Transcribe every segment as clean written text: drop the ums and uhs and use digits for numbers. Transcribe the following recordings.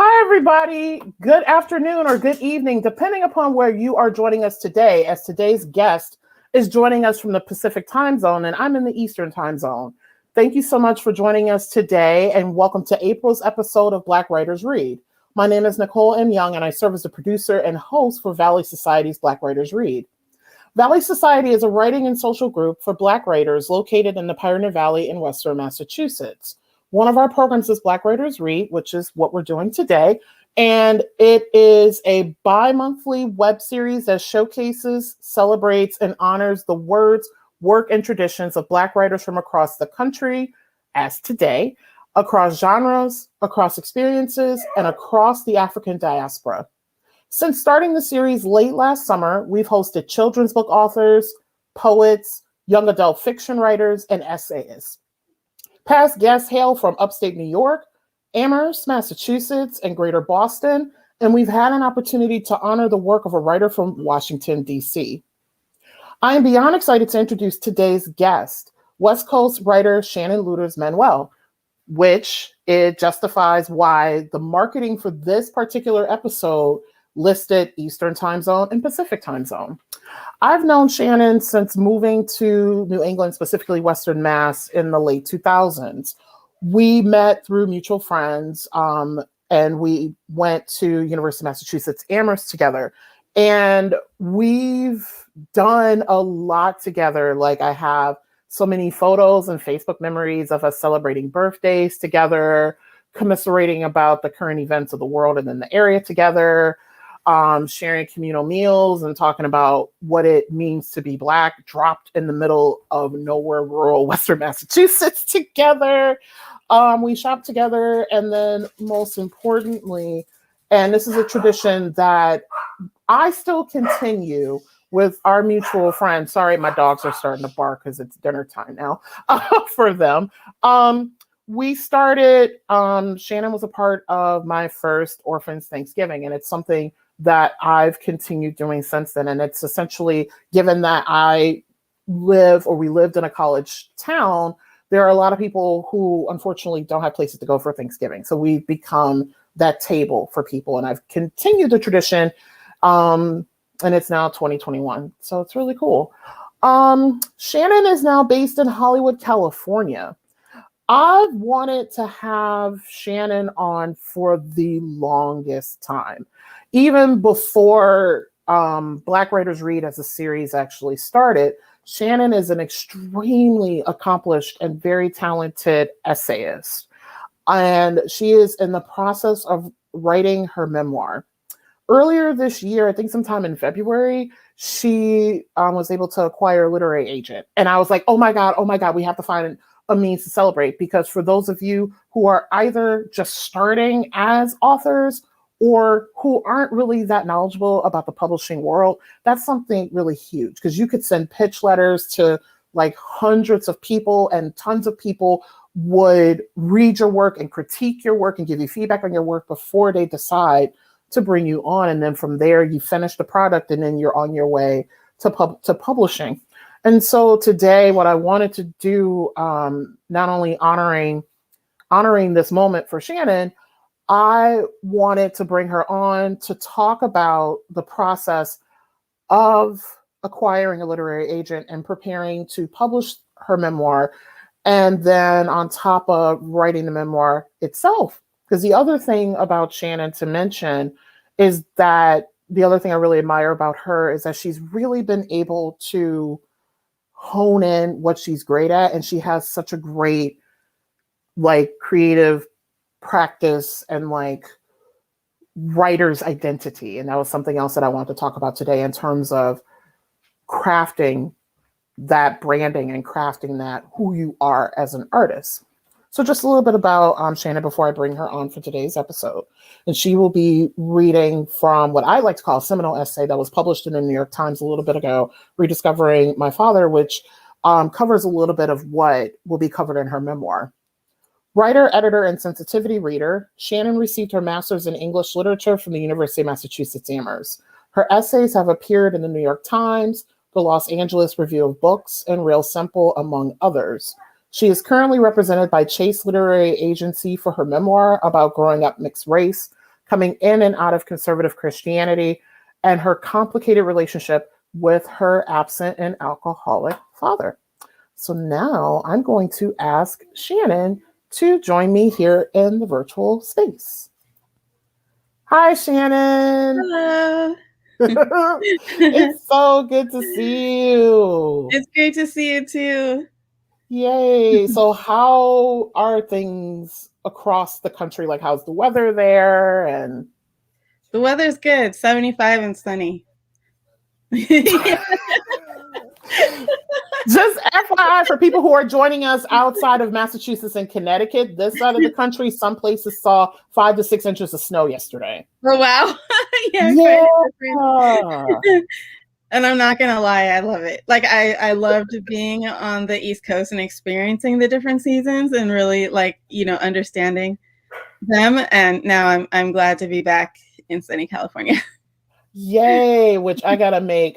Hi, everybody. Good afternoon or good evening, depending upon where you are joining us today, as today's guest is joining us from the Pacific time zone, and I'm in the Eastern time zone. Thank you so much for joining us today, and welcome to April's episode of Black Writers Read. My name is Nicole M. Young, and I serve as the producer and host for Valley Society's Black Writers Read. Valley Society is a writing and social group for Black writers located in the Pioneer Valley in Western Massachusetts. One of our programs is Black Writers Read, which is what we're doing today. And it is a bi-monthly web series that showcases, celebrates, and honors the words, work, and traditions of Black writers from across the country, as today, across genres, across experiences, and across the African diaspora. Since starting the series late last summer, we've hosted children's book authors, poets, young adult fiction writers, and essayists. Past guests hail from upstate New York, Amherst, Massachusetts, and Greater Boston, and we've had an opportunity to honor the work of a writer from Washington, D.C. I am beyond excited to introduce today's guest, West Coast writer Shannon Luders-Manuel, which it justifies why the marketing for this particular episode listed Eastern time zone and Pacific time zone. I've known Shannon since moving to New England, specifically Western Mass, in the late 2000s. We met through mutual friends, and we went to University of Massachusetts Amherst together. And we've done a lot together. Like, I have so many photos and Facebook memories of us celebrating birthdays together, commiserating about the current events of the world and in the area together, sharing communal meals and talking about what it means to be Black, dropped in the middle of nowhere, rural Western Massachusetts together. We shopped together, and then most importantly, and this is a tradition that I still continue with our mutual friend. Sorry, my dogs are starting to bark because it's dinner time now for them. We started, Shannon was a part of my first Orphans Thanksgiving, and it's something that I've continued doing since then. And it's essentially, given that we lived in a college town, there are a lot of people who unfortunately don't have places to go for Thanksgiving. So we've become that table for people. And I've continued the tradition. And it's now 2021. So it's really cool. Shannon is now based in Hollywood, California. I've wanted to have Shannon on for the longest time. Even before Black Writers Read as a series actually started, Shannon is an extremely accomplished and very talented essayist. And she is in the process of writing her memoir. Earlier this year, I think sometime in February, she was able to acquire a literary agent. And I was like, oh my God, we have to find a means to celebrate. Because for those of you who are either just starting as authors or who aren't really that knowledgeable about the publishing world, that's something really huge, because you could send pitch letters to like hundreds of people, and tons of people would read your work and critique your work and give you feedback on your work before they decide to bring you on. And then from there, you finish the product, and then you're on your way to publishing. And so today, what I wanted to do, not only honoring this moment for Shannon, I wanted to bring her on to talk about the process of acquiring a literary agent and preparing to publish her memoir, and then on top of writing the memoir itself. Because the other thing about Shannon to mention is that the other thing I really admire about her is that she's really been able to hone in what she's great at, and she has such a great creative practice and writer's identity. And that was something else that I wanted to talk about today in terms of crafting that branding and crafting that who you are as an artist. So just a little bit about Shannon before I bring her on for today's episode. And she will be reading from what I like to call a seminal essay that was published in the New York Times a little bit ago, Rediscovering My Father, which covers a little bit of what will be covered in her memoir. Writer, editor, and sensitivity reader, Shannon received her master's in English literature from the University of Massachusetts Amherst. Her essays have appeared in the New York Times, the Los Angeles Review of Books, and Real Simple, among others. She is currently represented by Chase Literary Agency for her memoir about growing up mixed race, coming in and out of conservative Christianity, and her complicated relationship with her absent and alcoholic father. So now I'm going to ask Shannon to join me here in the virtual space. Hi, Shannon. Hello. It's so good to see you. It's great to see you too. Yay. So how are things across the country? Like, how's the weather there? And The weather's good, 75 and sunny. just FYI for people who are joining us outside of Massachusetts and Connecticut, this side of the country, some places saw 5 to 6 inches of snow yesterday. Oh, wow. Yeah. And I'm not going to lie, I love it. Like, I loved being on the East Coast and experiencing the different seasons and really, like, understanding them. And now I'm glad to be back in sunny California. Yay, which I gotta make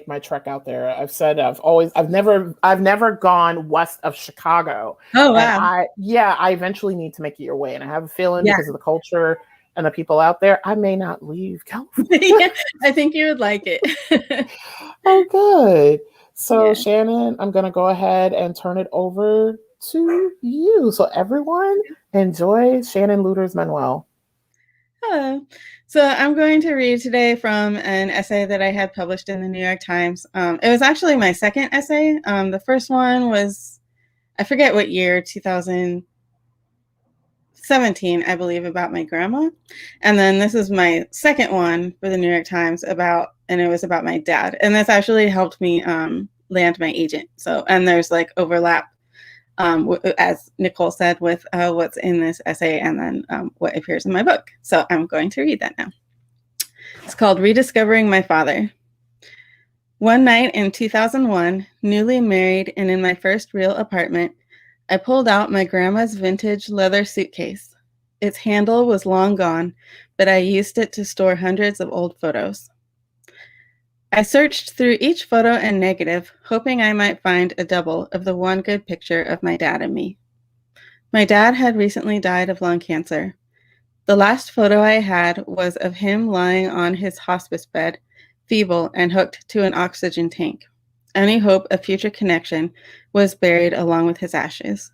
my trek out there. I've said I've never gone west of Chicago. Oh, wow. And I eventually need to make it your way. And I have a feeling because of the culture and the people out there, I may not leave California. I think you would like it. Oh, good. So Shannon, I'm gonna go ahead and turn it over to you. So everyone enjoy Shannon Luders-Manuel. Hello. So I'm going to read today from an essay that I had published in the New York Times. It was actually my second essay. The first one was, I forget what year, 2017, I believe, about my grandma. And then this is my second one for the New York Times and it was about my dad. And this actually helped me land my agent. So, and there's like overlap, as Nicole said, with what's in this essay and then what appears in my book. So I'm going to read that now. It's called Rediscovering My Father. One night in 2001, newly married and in my first real apartment, I pulled out my grandma's vintage leather suitcase. Its handle was long gone, but I used it to store hundreds of old photos. I searched through each photo and negative, hoping I might find a double of the one good picture of my dad and me. My dad had recently died of lung cancer. The last photo I had was of him lying on his hospice bed, feeble and hooked to an oxygen tank. Any hope of future connection was buried along with his ashes.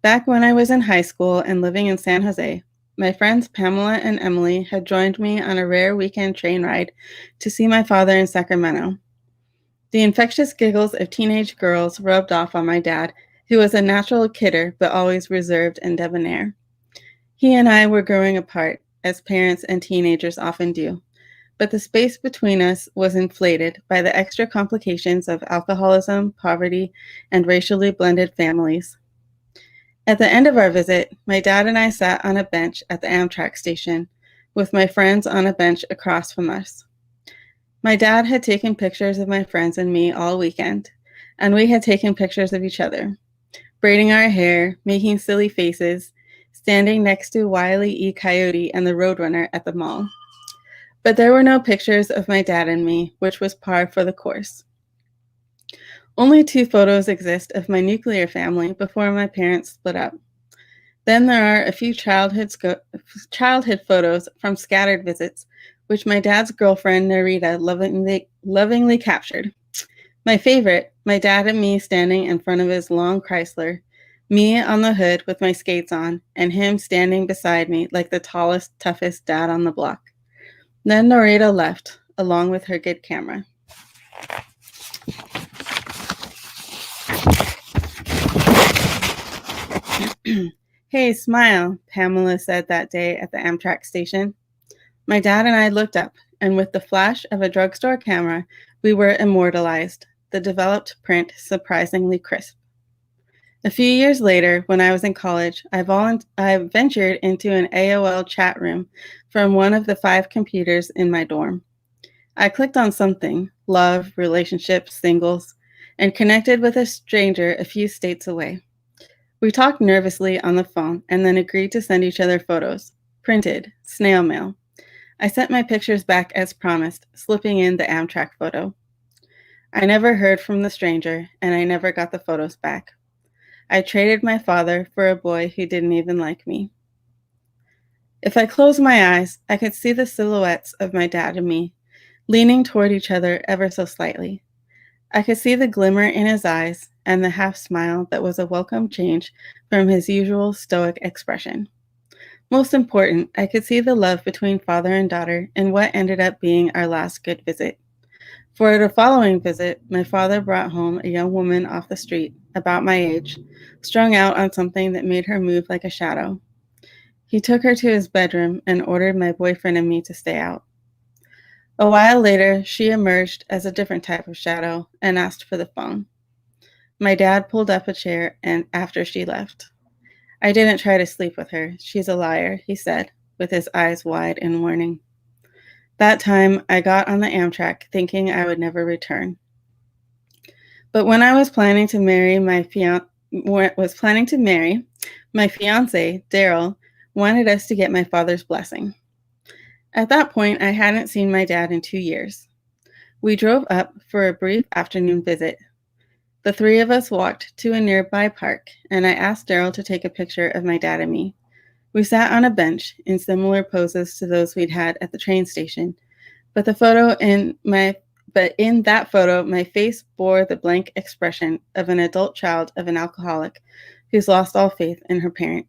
Back when I was in high school and living in San Jose, my friends Pamela and Emily had joined me on a rare weekend train ride to see my father in Sacramento. The infectious giggles of teenage girls rubbed off on my dad, who was a natural kidder but always reserved and debonair. He and I were growing apart, as parents and teenagers often do, but the space between us was inflated by the extra complications of alcoholism, poverty, and racially blended families. At the end of our visit, my dad and I sat on a bench at the Amtrak station, with my friends on a bench across from us. My dad had taken pictures of my friends and me all weekend, and we had taken pictures of each other, braiding our hair, making silly faces, standing next to Wile E. Coyote and the Roadrunner at the mall. But there were no pictures of my dad and me, which was par for the course. Only 2 photos exist of my nuclear family before my parents split up. Then there are a few childhood photos from scattered visits, which my dad's girlfriend, Narita, lovingly captured. My favorite, my dad and me standing in front of his long Chrysler, me on the hood with my skates on, and him standing beside me like the tallest, toughest dad on the block. Then Narita left, along with her good camera. Hey, smile, Pamela said that day at the Amtrak station. My dad and I looked up, and with the flash of a drugstore camera, we were immortalized, the developed print surprisingly crisp. A few years later, when I was in college, I ventured into an AOL chat room from one of the 5 computers in my dorm. I clicked on something, love, relationships, singles, and connected with a stranger a few states away. We talked nervously on the phone and then agreed to send each other photos, printed, snail mail. I sent my pictures back as promised, slipping in the Amtrak photo. I never heard from the stranger, and I never got the photos back. I traded my father for a boy who didn't even like me. If I closed my eyes, I could see the silhouettes of my dad and me, leaning toward each other ever so slightly. I could see the glimmer in his eyes and the half smile that was a welcome change from his usual stoic expression. Most important, I could see the love between father and daughter in what ended up being our last good visit. For the following visit, my father brought home a young woman off the street, about my age, strung out on something that made her move like a shadow. He took her to his bedroom and ordered my boyfriend and me to stay out. A while later, she emerged as a different type of shadow and asked for the phone. My dad pulled up a chair and after she left. I didn't try to sleep with her. She's a liar, he said, with his eyes wide in warning. That time, I got on the Amtrak thinking I would never return. But when I was planning to marry my fiance, Daryl, wanted us to get my father's blessing. At that point, I hadn't seen my dad in 2 years. We drove up for a brief afternoon visit. The three of us walked to a nearby park, and I asked Daryl to take a picture of my dad and me. We sat on a bench in similar poses to those we'd had at the train station, but in that photo, my face bore the blank expression of an adult child of an alcoholic who's lost all faith in her parent.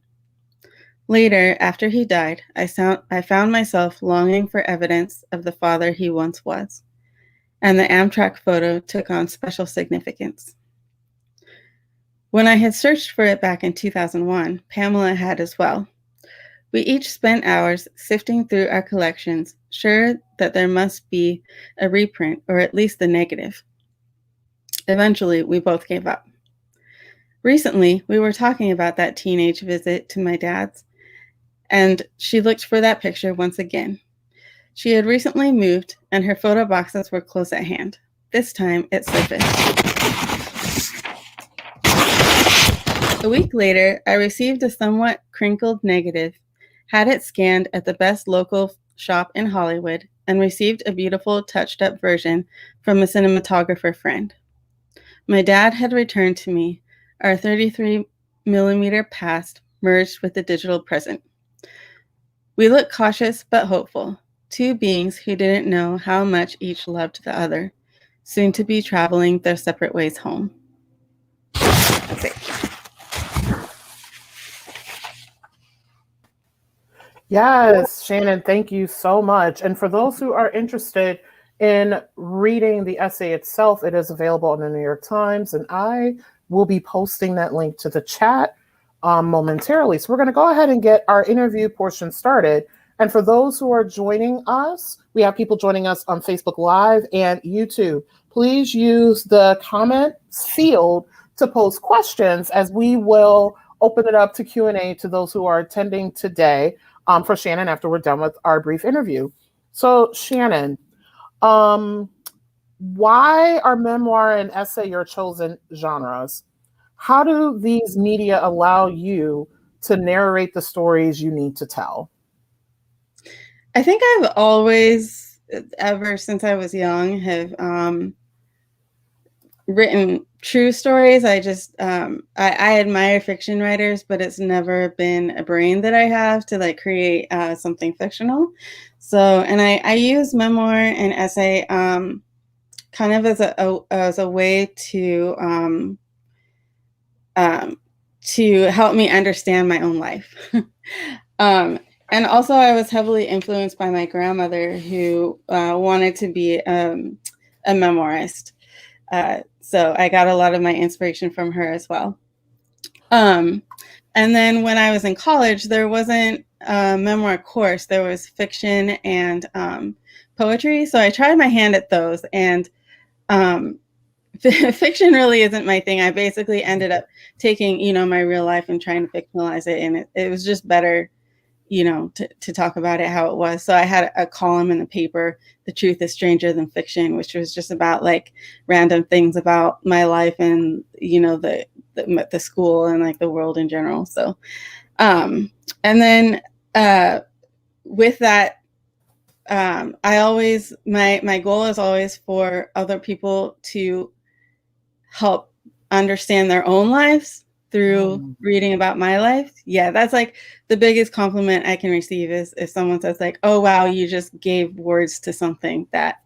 Later, after he died, I found myself longing for evidence of the father he once was, and the Amtrak photo took on special significance. When I had searched for it back in 2001, Pamela had as well. We each spent hours sifting through our collections, sure that there must be a reprint or at least the negative. Eventually, we both gave up. Recently, we were talking about that teenage visit to my dad's, and she looked for that picture once again. She had recently moved, and her photo boxes were close at hand. This time, it surfaced. A week later, I received a somewhat crinkled negative, had it scanned at the best local shop in Hollywood, and received a beautiful touched-up version from a cinematographer friend. My dad had returned to me, our 33mm past merged with the digital present. We looked cautious but hopeful, two beings who didn't know how much each loved the other, soon to be traveling their separate ways home. That's it. Yes, Shannon, thank you so much. And for those who are interested in reading the essay itself, it is available in the New York Times, and I will be posting that link to the chat momentarily. So we're going to go ahead and get our interview portion started. And for those who are joining us, we have people joining us on Facebook Live and YouTube. Please use the comment field to post questions as we will open it up to Q&A to those who are attending today for Shannon after we're done with our brief interview. So Shannon, why are memoir and essay your chosen genres? How do these media allow you to narrate the stories you need to tell? I think I've always, ever since I was young, have written true stories. I admire fiction writers, but it's never been a brain that I have to like create something fictional. So, and I use memoir and essay kind of as a way to help me understand my own life. And also, I was heavily influenced by my grandmother, who wanted to be a memoirist. So I got a lot of my inspiration from her as well. And then when I was in college, there wasn't a memoir course. There was fiction and poetry. So I tried my hand at those. And fiction really isn't my thing. I basically ended up taking, my real life and trying to fictionalize it. And it was just better, to talk about it how it was. So I had a column in the paper, The Truth is Stranger Than Fiction, which was just about like random things about my life and, the school and like the world in general. So, and then with that, my goal is always for other people to help understand their own lives through reading about my life. Yeah, that's like the biggest compliment I can receive is if someone says like, oh, wow, you just gave words to something that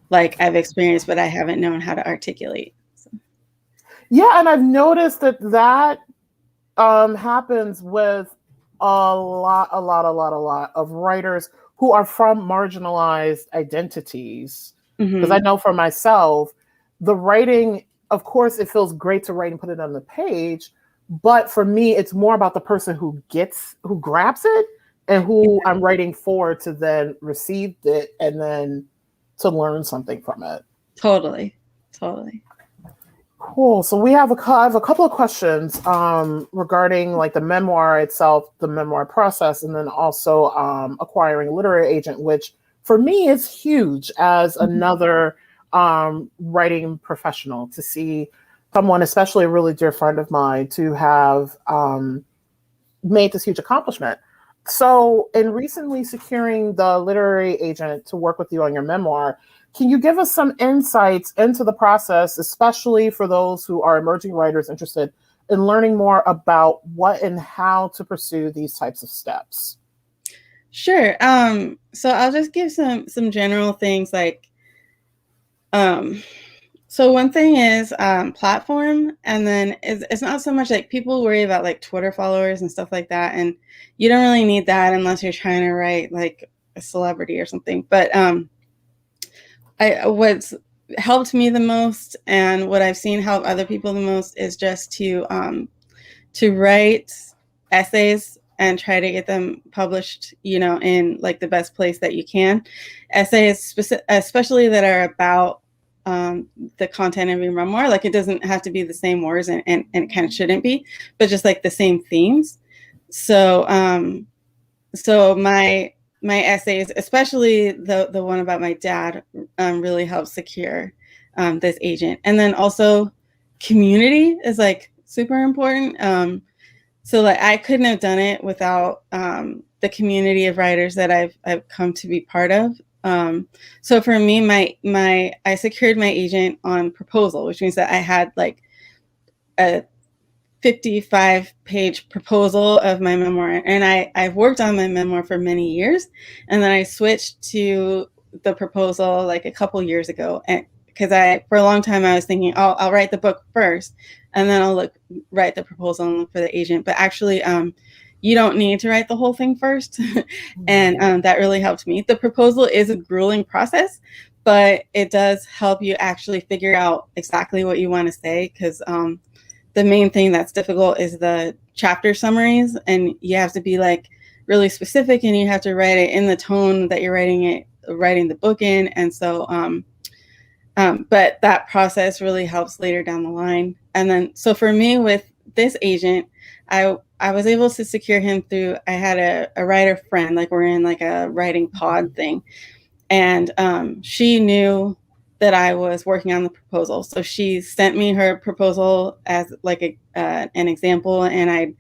like I've experienced, but I haven't known how to articulate. So. Yeah, and I've noticed that happens with a lot of writers who are from marginalized identities. Because I know for myself, the writing, of course, it feels great to write and put it on the page. But for me, it's more about the person who grabs it and who I'm writing for to then receive it and then to learn something from it. Totally. Cool. So I have a couple of questions regarding like the memoir itself, the memoir process, and then also acquiring a literary agent, which for me is huge as another writing professional, to see someone, especially a really dear friend of mine, to have made this huge accomplishment. So in recently securing the literary agent to work with you on your memoir, can you give us some insights into the process, especially for those who are emerging writers interested in learning more about what and how to pursue these types of steps? Sure. So I'll just give some general things like, so one thing is platform, and then it's not so much like people worry about like Twitter followers and stuff like that, and you don't really need that unless you're trying to write like a celebrity or something. But what's helped me the most and what I've seen help other people the most is just to write essays and try to get them published, in like the best place that you can. Essays, especially that are about the content of your memoir. Like it doesn't have to be the same words and it kind of shouldn't be, but just like the same themes. So, so my essays, especially the one about my dad, really helped secure this agent. And then also community is like super important. So like I couldn't have done it without the community of writers that I've come to be part of. So for me, I secured my agent on proposal, which means that I had like a 55-page proposal of my memoir. And I've worked on my memoir for many years. And then I switched to the proposal like a couple years ago. And because for a long time, I was thinking, oh, I'll write the book first, and then I'll write the proposal and look for the agent. But actually, you don't need to write the whole thing first. And that really helped me. The proposal is a grueling process, but it does help you actually figure out exactly what you want to say, because the main thing that's difficult is the chapter summaries, and you have to be like really specific, and you have to write it in the tone that you're writing the book in. And so, but that process really helps later down the line. And then, so for me with this agent, I was able to secure him through, I had a writer friend, like we're in like a writing pod thing. And she knew that I was working on the proposal. So she sent me her proposal as like an example. And I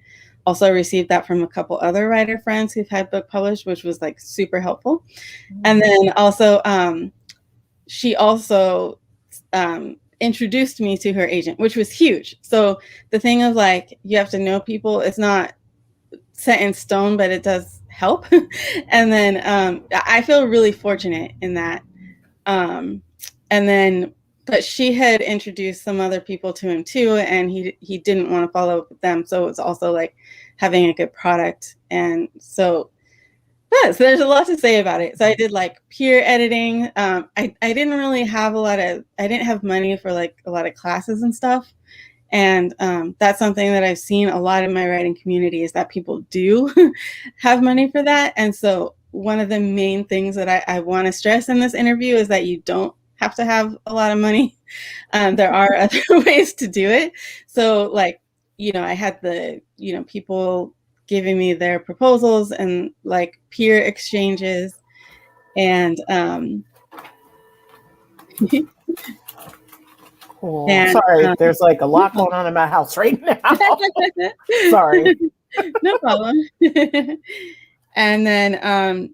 also received that from a couple other writer friends who've had book published, which was like super helpful. And then also, she also introduced me to her agent, which was huge. So the thing of like, you have to know people, it's not set in stone, but it does help. And then I feel really fortunate in that. And then, but she had introduced some other people to him too, and he didn't want to follow up with them. So it's also like having a good product. And so, yeah, so there's a lot to say about it. So I did like peer editing. I didn't really have I didn't have money for like a lot of classes and stuff. And that's something that I've seen a lot in my writing community, is that people do have money for that. And so one of the main things that I want to stress in this interview is that you don't have to have a lot of money. There are other ways to do it. So like, I had the, people giving me their proposals and like peer exchanges. And Cool. Sorry, there's like a lot going on in my house right now. Sorry. No problem. And then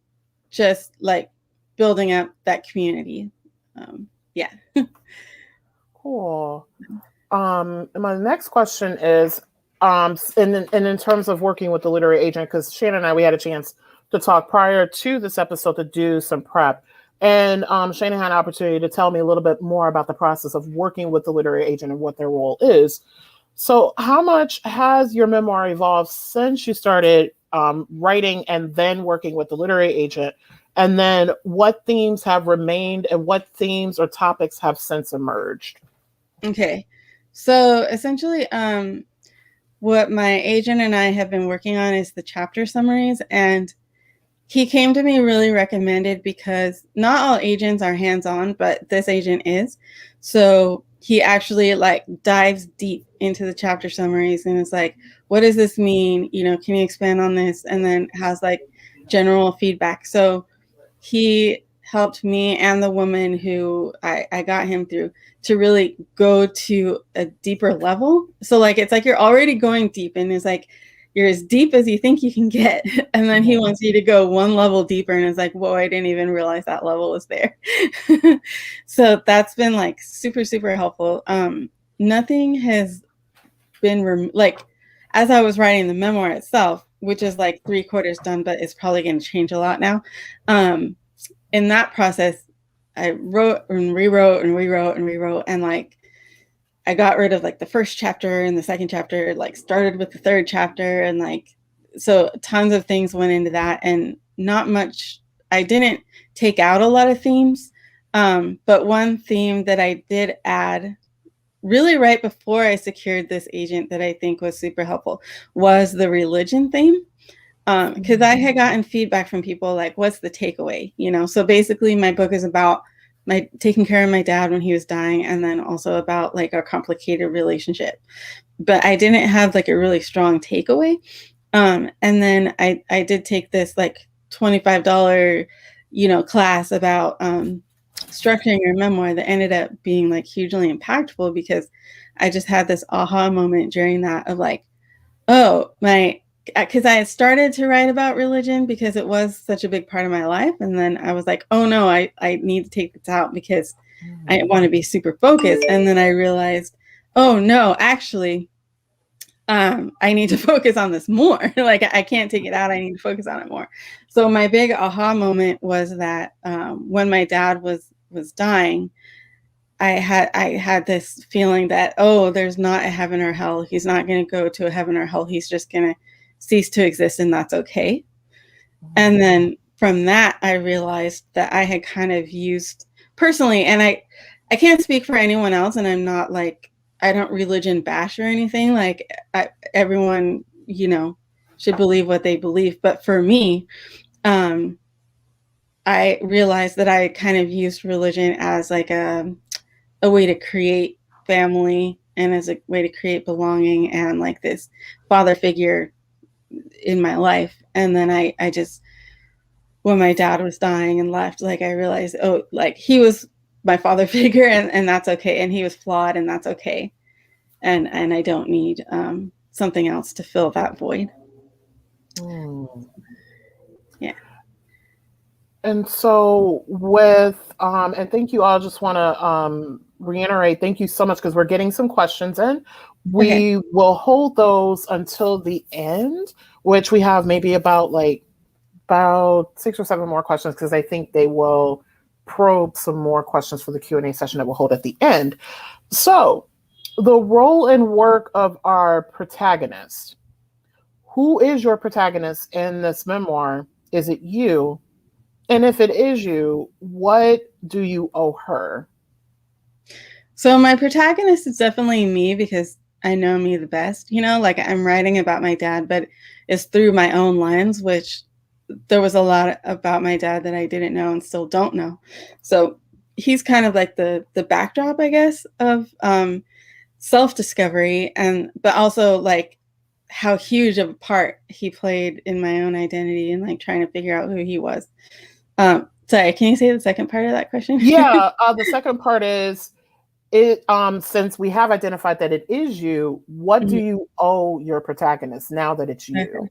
just like building up that community. Yeah. Cool. My next question is, And in terms of working with the literary agent, because Shannon and I, we had a chance to talk prior to this episode to do some prep. And Shannon had an opportunity to tell me a little bit more about the process of working with the literary agent and what their role is. So how much has your memoir evolved since you started writing and then working with the literary agent? And then what themes have remained and what themes or topics have since emerged? Okay. So essentially, what my agent and I have been working on is the chapter summaries. And he came to me really recommended because not all agents are hands-on, but this agent is. So he actually like dives deep into the chapter summaries and is like, what does this mean? You know, can you expand on this? And then has like general feedback. So he helped me and the woman who I got him through to really go to a deeper level. So like, it's like you're already going deep and it's like, you're as deep as you think you can get. And then he wants you to go one level deeper. And it's like, whoa, I didn't even realize that level was there. So that's been like super, super helpful. Nothing has been like, as I was writing the memoir itself, which is like 3/4 done, but it's probably going to change a lot now. In that process, I wrote and rewrote and rewrote and rewrote. And like, I got rid of like the first chapter and the second chapter, like started with the third chapter. And like, so tons of things went into that and not much, I didn't take out a lot of themes. But one theme that I did add really right before I secured this agent that I think was super helpful was the religion theme. Because I had gotten feedback from people like, what's the takeaway? You know, so basically my book is about my taking care of my dad when he was dying, and then also about like our complicated relationship. But I didn't have like a really strong takeaway. And then I did take this like $25, you know, class about structuring your memoir that ended up being like hugely impactful because I just had this aha moment during that of like, oh, because I had started to write about religion because it was such a big part of my life. And then I was like, oh no, I need to take this out because I want to be super focused. And then I realized, oh no, actually, I need to focus on this more. Like I can't take it out. I need to focus on it more. So my big aha moment was that when my dad was dying, I had this feeling that, oh, there's not a heaven or hell. He's not going to go to a heaven or hell. He's just going to cease to exist, and that's okay. And then from that, I realized that I had kind of used personally, and I can't speak for anyone else, and I'm not like, I don't religion bash or anything. Like everyone, you know, should believe what they believe. But for me, I realized that I kind of used religion as like a way to create family and as a way to create belonging and like this father figure in my life. And then I just, when my dad was dying and left, like I realized, oh, like he was my father figure and that's okay. And he was flawed and that's okay. And I don't need something else to fill that void. Yeah. And so with, and thank you all, just want to reiterate, thank you so much because we're getting some questions in. We will hold those until the end, which we have maybe about 6 or 7 more questions because I think they will probe some more questions for the Q&A session that we'll hold at the end. So the role and work of our protagonist. Who is your protagonist in this memoir? Is it you? And if it is you, what do you owe her? So my protagonist is definitely me because I know me the best. You know, like I'm writing about my dad, but it's through my own lens, which there was a lot about my dad that I didn't know and still don't know. So he's kind of like the backdrop, I guess, of self-discovery, but also like how huge of a part he played in my own identity and like trying to figure out who he was. Sorry, can you say the second part of that question? Yeah, the second part is, since we have identified that it is you, what do you owe your protagonist now that it's you? Okay.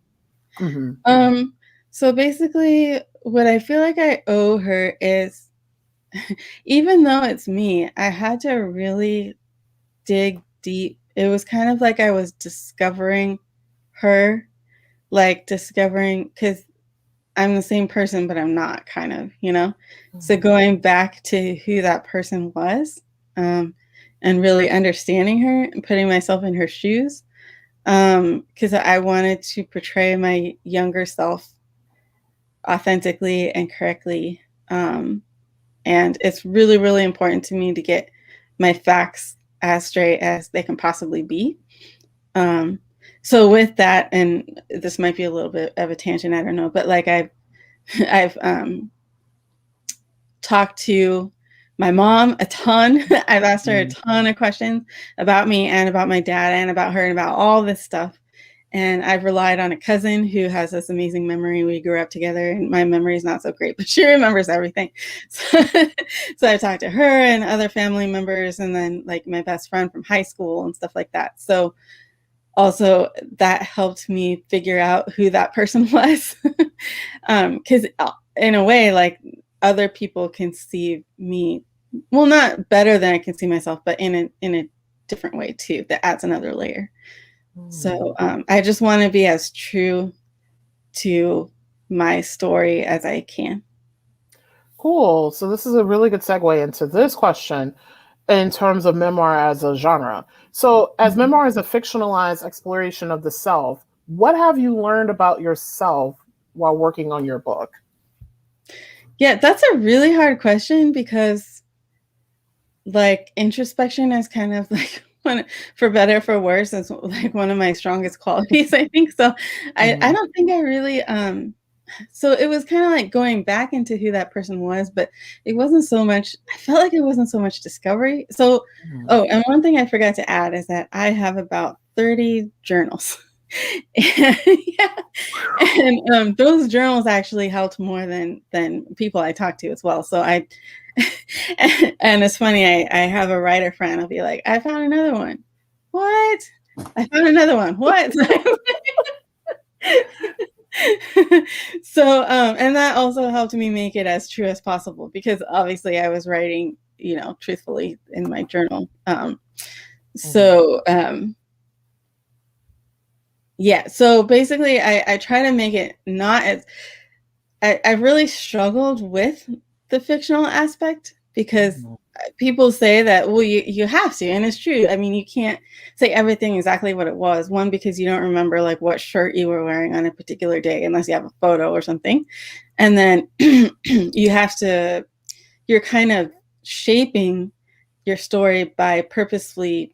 Mm-hmm. So basically what I feel like I owe her is, even though it's me, I had to really dig deep it was kind of like I was discovering her, like discovering, because I'm the same person, but I'm not, kind of, you know? So going back to who that person was, and really understanding her and putting myself in her shoes, because I wanted to portray my younger self authentically and correctly. And it's really, really important to me to get my facts as straight as they can possibly be. So with that, and this might be a little bit of a tangent, I don't know, but like I've talked to my mom a ton. I've asked her a ton of questions about me and about my dad and about her and about all this stuff. And I've relied on a cousin who has this amazing memory. We grew up together, and my memory is not so great, but she remembers everything. So I talked to her and other family members, and then like my best friend from high school and stuff like that. So also that helped me figure out who that person was. Because in a way, like other people can see me, well, not better than I can see myself, but in a different way too. That adds another layer. So I just want to be as true to my story as I can. Cool. So this is a really good segue into this question in terms of memoir as a genre. So as memoir is a fictionalized exploration of the self, what have you learned about yourself while working on your book? Yeah, that's a really hard question because like introspection is kind of like for better for worse, it's like one of my strongest qualities, I think. So I don't think I really so it was kind of like going back into who that person was, but it wasn't so much, I felt like it wasn't so much discovery. So oh, and one thing I forgot to add is that I have about 30 journals. Yeah. And those journals actually helped more than people I talked to as well. So I and it's funny, I have a writer friend. I'll be like, I found another one. What? I found another one. What? So and that also helped me make it as true as possible, because obviously I was writing, you know, truthfully in my journal. So yeah, so basically I try to make it not as I really struggled with the fictional aspect, because people say that, well, you have to, and it's true. I mean, you can't say everything exactly what it was. One, because you don't remember like what shirt you were wearing on a particular day unless you have a photo or something. And then you're kind of shaping your story by purposefully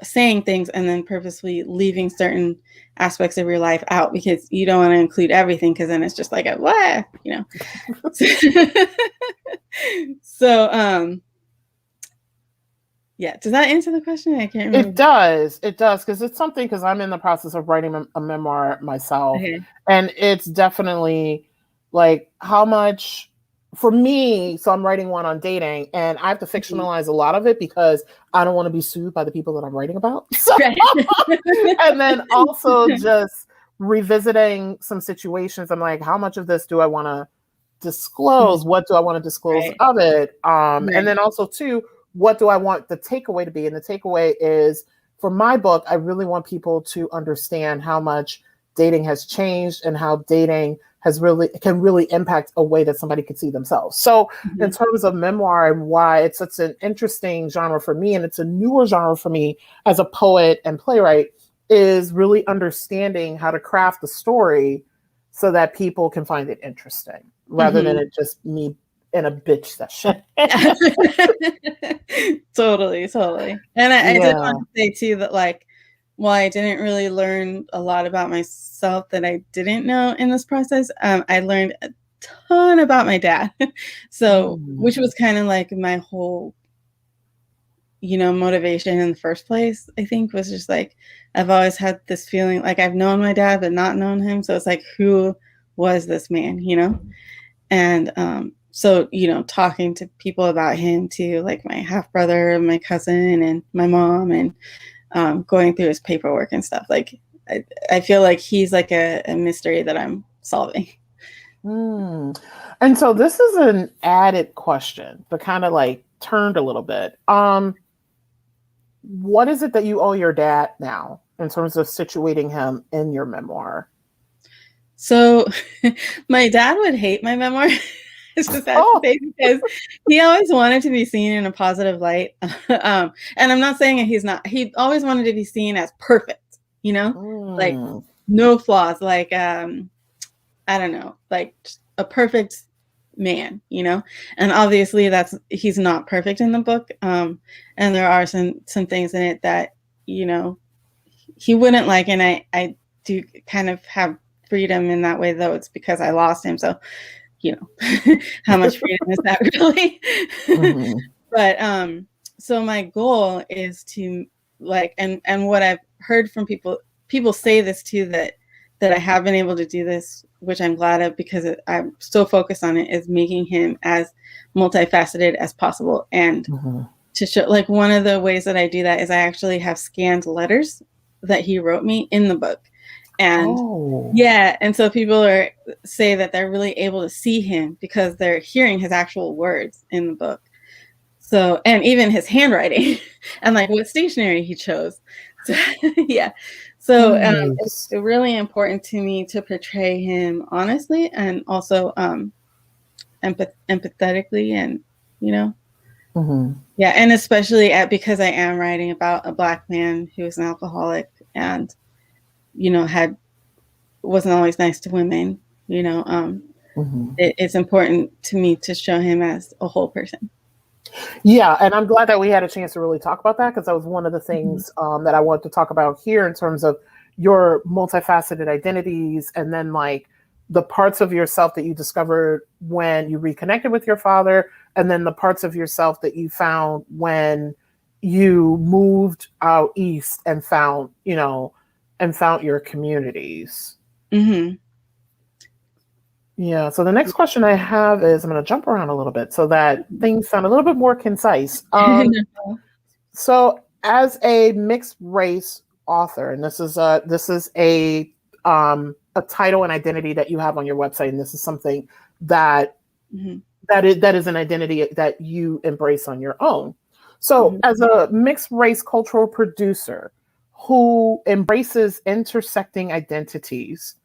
saying things and then purposely leaving certain aspects of your life out, because you don't want to include everything, because then it's just like a what, you know. So yeah, does that answer the question? I can't remember. It does, because it's something, because I'm in the process of writing a memoir myself. Okay. And it's definitely like how much for me. So I'm writing one on dating, and I have to fictionalize a lot of it because I don't want to be sued by the people that I'm writing about. So, and then also just revisiting some situations. I'm like, how much of this do I want to disclose? What do I want to disclose of it? And then also too, what do I want the takeaway to be? And the takeaway is, for my book, I really want people to understand how much dating has changed and how dating can really impact a way that somebody could see themselves. So in terms of memoir and why it's such an interesting genre for me, and it's a newer genre for me as a poet and playwright, is really understanding how to craft the story so that people can find it interesting rather than it just me in a bitch session. Totally. And I did want to say too that, like, while I didn't really learn a lot about myself that I didn't know in this process, I learned a ton about my dad. So, which was kind of like my whole, you know, motivation in the first place, I think, was just like, I've always had this feeling like I've known my dad, but not known him. So it's like, who was this man, you know? And so, you know, talking to people about him too, like my half brother and my cousin and my mom, and going through his paperwork and stuff. Like, I feel like he's like a mystery that I'm solving. And so this is an added question, but kind of like turned a little bit. what is it that you owe your dad now in terms of situating him in your memoir? So my dad would hate my memoir. It's just sad to say, because he always wanted to be seen in a positive light. And I'm not saying that he's not. He always wanted to be seen as perfect, like no flaws, like I don't know, like a perfect man, and obviously he's not perfect in the book. And there are some things in it that, he wouldn't like. And I do kind of have freedom in that way, though it's because I lost him. So, how much freedom is that really? Mm-hmm. But, so my goal is to and what I've heard from people say this too, that I have been able to do this, which I'm glad of, because I'm so focused on it, is making him as multifaceted as possible. And to show, one of the ways that I do that is I actually have scanned letters that he wrote me in the book. And and so people say that they're really able to see him because they're hearing his actual words in the book. So, and even his handwriting and what stationery he chose. So, So it's really important to me to portray him honestly and also empathetically, and and especially because I am writing about a Black man who was an alcoholic and wasn't always nice to women. It's important to me to show him as a whole person. Yeah, and I'm glad that we had a chance to really talk about that, because that was one of the things that I wanted to talk about here in terms of your multifaceted identities, and then the parts of yourself that you discovered when you reconnected with your father, and then the parts of yourself that you found when you moved out east and found your communities. Mm-hmm. Yeah. So the next question I have is, I'm going to jump around a little bit so that things sound a little bit more concise. So as a mixed race author, and this is a title and identity that you have on your website, and this is something that that is an identity that you embrace on your own. So as a mixed race cultural producer who embraces intersecting identities,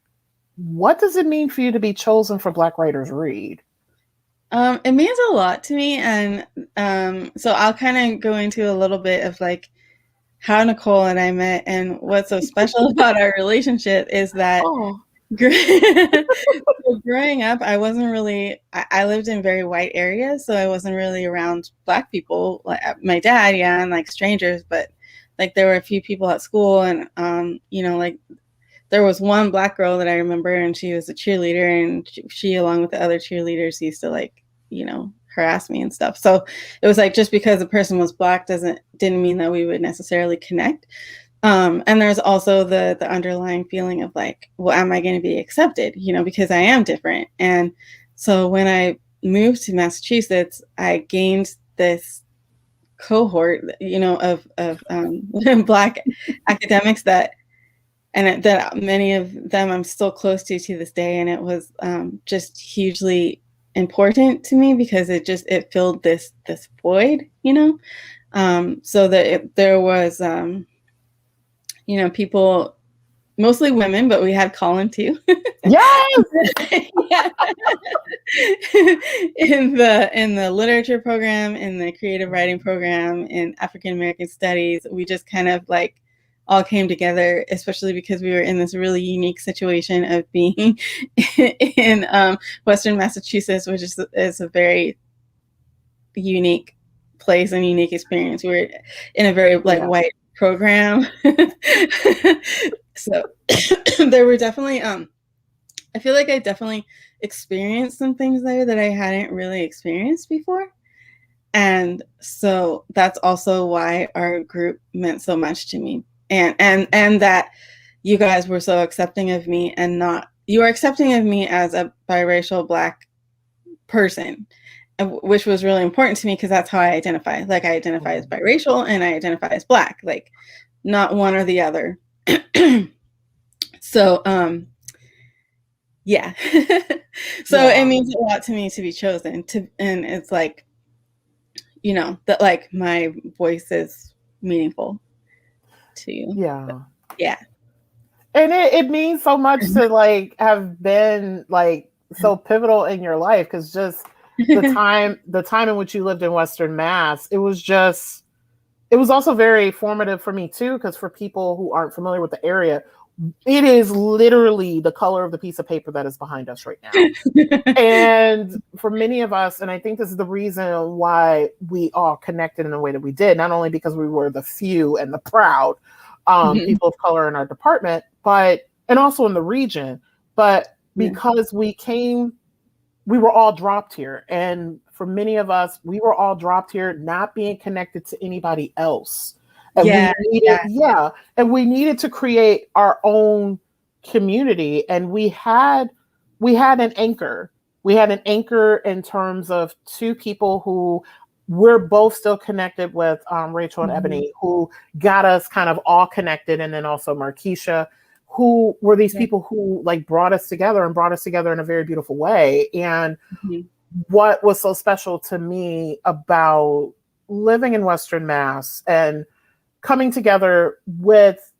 what does it mean for you to be chosen for Black Writers Read? It means a lot to me. And so I'll kind of go into a little bit of how Nicole and I met, and what's so special about our relationship is that growing up, I wasn't really, I lived in very white areas, so I wasn't really around Black people, like my dad, and strangers, but there were a few people at school, and there was one Black girl that I remember, and she was a cheerleader, and she along with the other cheerleaders used to harass me and stuff. So it was just because a person was Black didn't mean that we would necessarily connect. And there's also the underlying feeling of well, am I going to be accepted? Because I am different. And so when I moved to Massachusetts, I gained this cohort, of Black academics that many of them I'm still close to this day. And it was just hugely important to me because it filled this void, so that there was, people, mostly women, but we had Colin too. Yes! in the literature program, in the creative writing program, in African American studies, we just kind of all came together, especially because we were in this really unique situation of being in Western Massachusetts, which is a very unique place and unique experience. We were in a very white program. So there were definitely I feel like I definitely experienced some things there that I hadn't really experienced before. And so that's also why our group meant so much to me. And that you guys were so accepting of me, and you were accepting of me as a biracial Black person, which was really important to me because that's how I identify. I identify as biracial and I identify as Black, not one or the other. So, yeah. So it means a lot to me to be chosen and it's that my voice is meaningful. too. Yeah. Yeah. And it means so much to like have been like so pivotal in your life, because just the time in which you lived in Western Mass, it was also very formative for me too, because for people who aren't familiar with the area, it is literally the color of the piece of paper that is behind us right now. And for many of us, and I think this is the reason why we all connected in the way that we did, not only because we were the few and the proud people of color in our department, and also in the region, but because we were all dropped here. And for many of us, we were all dropped here not being connected to anybody else. And and we needed to create our own community. And we had an anchor. We had an anchor in terms of two people who we're both still connected with, Rachel and Ebony, who got us kind of all connected. And then also Markeisha, who were these people who like brought us together in a very beautiful way. And what was so special to me about living in Western Mass and coming together with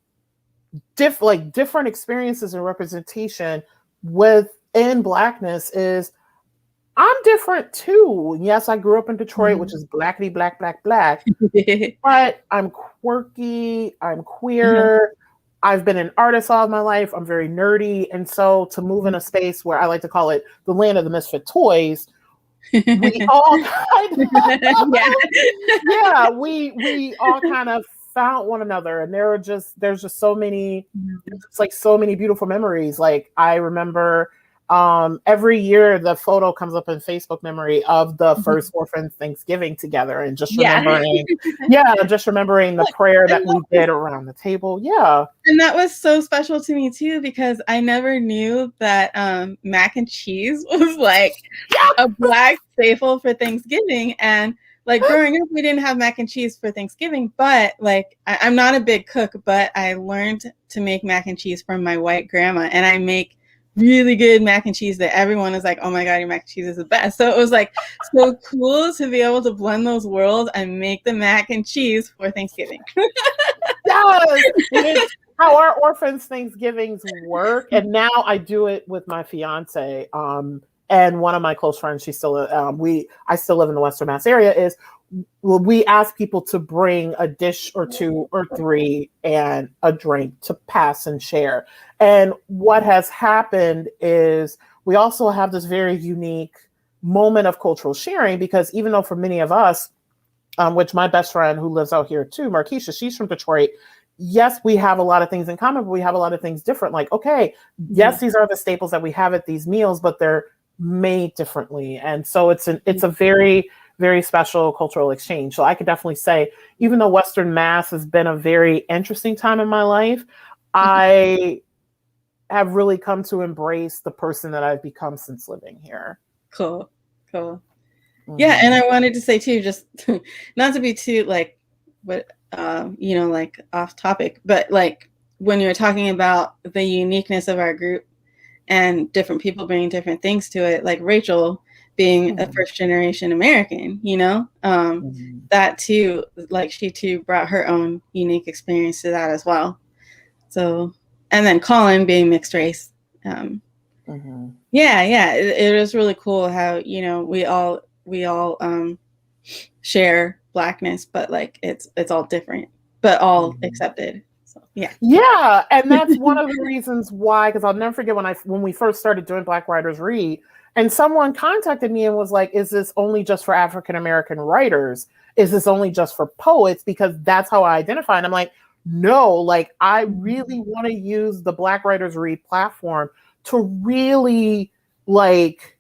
different experiences and representation within Blackness is I'm different too. Yes, I grew up in Detroit, which is blackity black, black, black, but I'm quirky, I'm queer. I've been an artist all of my life. I'm very nerdy. And so to move in a space where I like to call it the land of the misfit toys, we all kind of, we all kind of found one another. And there's just so many, it's like so many beautiful memories. Like I remember every year the photo comes up in Facebook memory of the first orphan Thanksgiving together, and just remembering the prayer that we did around the table. Yeah. And that was so special to me too, because I never knew that mac and cheese was like a Black staple for Thanksgiving. And like growing up, we didn't have mac and cheese for Thanksgiving, but like I'm not a big cook, but I learned to make mac and cheese from my white grandma, and I make really good mac and cheese that everyone is like, oh my God, your mac and cheese is the best. So it was like so cool to be able to blend those worlds and make the mac and cheese for Thanksgiving. Yes, it's how our orphans Thanksgivings work. And now I do it with my fiance and one of my close friends. She's still I still live in the Western Mass area. We ask people to bring a dish or two or three and a drink to pass and share. And what has happened is we also have this very unique moment of cultural sharing, because even though for many of us, which my best friend who lives out here too, Markeisha, she's from Detroit. Yes, we have a lot of things in common, but we have a lot of things different. Like, okay, yes, these are the staples that we have at these meals, but they're made differently. And so it's a very, very special cultural exchange. So I could definitely say, even though Western Mass has been a very interesting time in my life, I have really come to embrace the person that I've become since living here. Cool. Yeah, and I wanted to say too, just not to be too like, but like off topic, but like when you're talking about the uniqueness of our group and different people bringing different things to it, like Rachel being a first generation American, that too, like she too brought her own unique experience to that as well. So, and then Colin being mixed race. It was really cool how, we all share Blackness, but like it's all different, but all accepted. So, yeah, and that's one of the reasons why, because I'll never forget when we first started doing Black Writers Read, and someone contacted me and was like, "Is this only just for African American writers? Is this only just for poets?" Because that's how I identify. And I'm like, no, like I really want to use the Black Writers Read platform to really like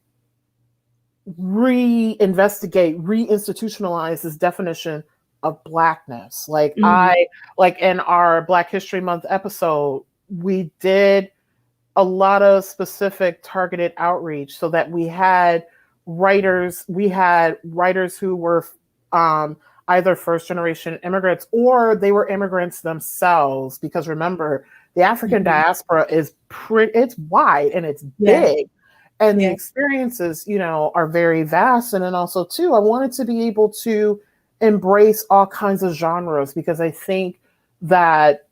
reinstitutionalize this definition of Blackness. Like like in our Black History Month episode, we did a lot of specific targeted outreach so that we had writers who were either first generation immigrants or they were immigrants themselves, because remember, the African diaspora is it's wide and it's big. And the experiences, are very vast. And then also, too, I wanted to be able to embrace all kinds of genres, because I think that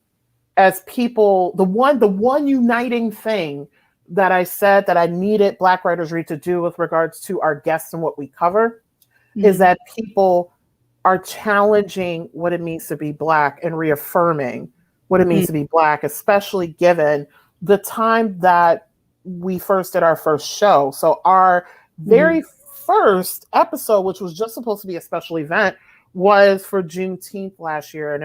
as people, the one uniting thing that I said that I needed Black Writers Read to do with regards to our guests and what we cover is that people are challenging what it means to be Black and reaffirming what it means to be Black, especially given the time that we first did our first show. So our very first episode, which was just supposed to be a special event, was for Juneteenth last year, and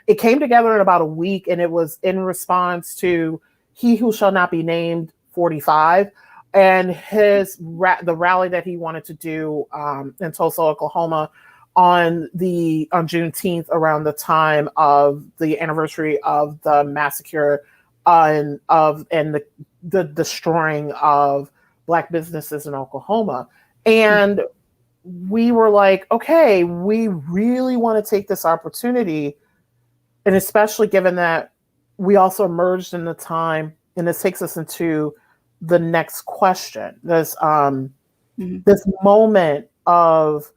it came together in about a week, and it was in response to He Who Shall Not Be Named 45 and the rally that he wanted to do in Tulsa, Oklahoma, on Juneteenth, around the time of the anniversary of the massacre and the destroying of Black businesses in Oklahoma. And we were like, okay, we really want to take this opportunity, and especially given that we also emerged in the time, and this takes us into the next question. This moment of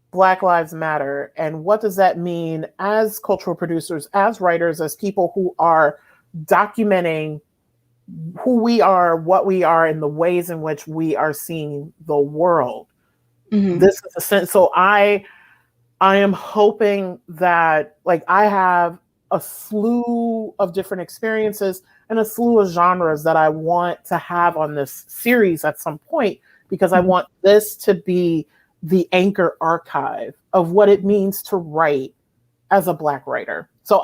Black Lives Matter, and what does that mean as cultural producers, as writers, as people who are documenting who we are, what we are, and the ways in which we are seeing the world. This is a sense. So I am hoping that, like, I have a slew of different experiences and a slew of genres that I want to have on this series at some point, because I want this to be the anchor archive of what it means to write as a Black writer. So